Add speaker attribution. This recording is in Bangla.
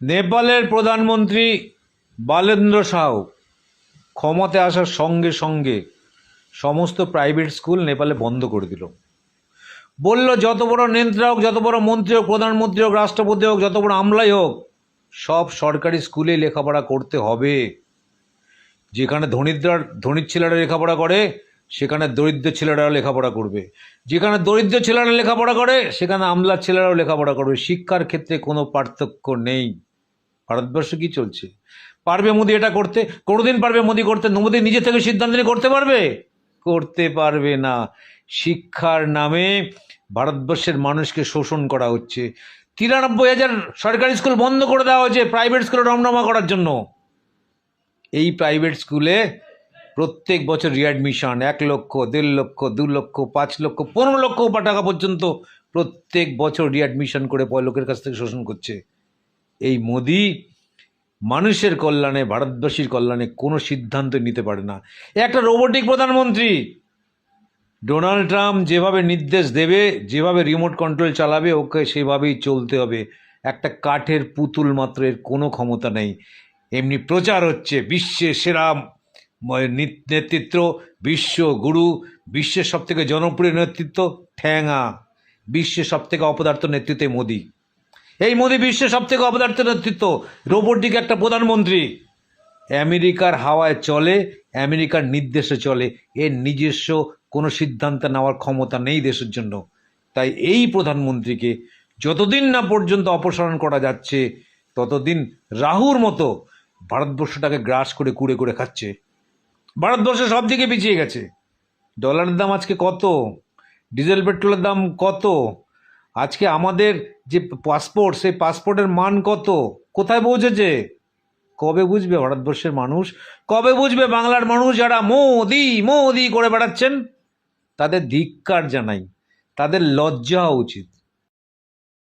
Speaker 1: নেপালের প্রধানমন্ত্রী বালেন্দ্র শাহ ক্ষমতায় আসার সঙ্গে সঙ্গে সমস্ত প্রাইভেট স্কুল নেপালে বন্ধ করে দিল। বলল যত বড় নেতা হোক, যত বড় মন্ত্রী হোক, প্রধানমন্ত্রী হোক, রাষ্ট্রপতি হোক, যত বড় আমলাই হোক, সব সরকারি স্কুলে লেখাপড়া করতে হবে। যেখানে ধনীর ছেলেরা লেখাপড়া করে সেখানে দরিদ্র ছেলেরাও লেখাপড়া করবে, যেখানে দরিদ্র ছেলেরা লেখাপড়া করে সেখানে আমলার ছেলেরাও লেখাপড়া করবে। শিক্ষার ক্ষেত্রে কোনো পার্থক্য নেই। ভারতবর্ষে কি চলছে? পারবে মোদি এটা করতে? কোনোদিন পারবে মোদি করতে? মোদি নিজে থেকে সিদ্ধান্ত নিয়ে করতে পারবে? করতে পারবে না। শিক্ষার নামে ভারতবর্ষের মানুষকে শোষণ করা হচ্ছে। 93,000 সরকারি স্কুল বন্ধ করে দেওয়া হয়েছে প্রাইভেট স্কুলে রমরমা করার জন্য। এই প্রাইভেট স্কুলে প্রত্যেক বছর রিঅ্যাডমিশন 1 লক্ষ, 1.5 লক্ষ, 2 লক্ষ, 5 লক্ষ, 15 লক্ষ টাকা পর্যন্ত প্রত্যেক বছর রিঅ্যাডমিশন করে লোকের কাছ থেকে শোষণ করছে। এই মোদি মানুষের কল্যাণে, ভারতবাসীর কল্যাণে কোনো সিদ্ধান্ত নিতে পারে না। একটা রোবোটিক প্রধানমন্ত্রী। ডোনাল্ড ট্রাম্প যেভাবে নির্দেশ দেবে, যেভাবে রিমোট কন্ট্রোল চালাবে, ওকে সেভাবেই চলতে হবে। একটা কাঠের পুতুল মাত্র, এর কোনো ক্ষমতা নেই। এমনি প্রচার হচ্ছে বিশ্বের সেরা নেতৃত্ব, বিশ্ব গুরু, বিশ্বের সবথেকে জনপ্রিয় নেতৃত্ব ঠ্যাঙা। বিশ্বের সবথেকে অপদার্থ নেতৃত্ব মোদি। এই মোদি বিশ্বের সবথেকে অপদার্থ নেতৃত্ব, রোবটিক একটা প্রধানমন্ত্রী। আমেরিকার হাওয়ায় চলে, আমেরিকার নির্দেশে চলে, এর নিজস্ব কোনো সিদ্ধান্ত নেওয়ার ক্ষমতা নেই দেশের জন্য। তাই এই প্রধানমন্ত্রীকে যতদিন না পর্যন্ত অপসারণ করা যাচ্ছে ততদিন রাহুর মতো ভারতবর্ষটাকে গ্রাস করে কুড়ে করে খাচ্ছে। ভারতবর্ষ সব দিকে পিছিয়ে গেছে। ডলারের দাম আজকে কত, ডিজেল পেট্রোলের দাম কত, আজকে আমাদের যে পাসপোর্ট, সেই পাসপোর্টের মান কত, কোথায় পৌঁছেছে? কবে বুঝবে ভারতবর্ষের মানুষ? কবে বুঝবে বাংলার মানুষ যারা মোদি মোদি করে বেড়াচ্ছেন? তাদের ধিক্কার জানাই, তাদের লজ্জা হওয়া উচিত।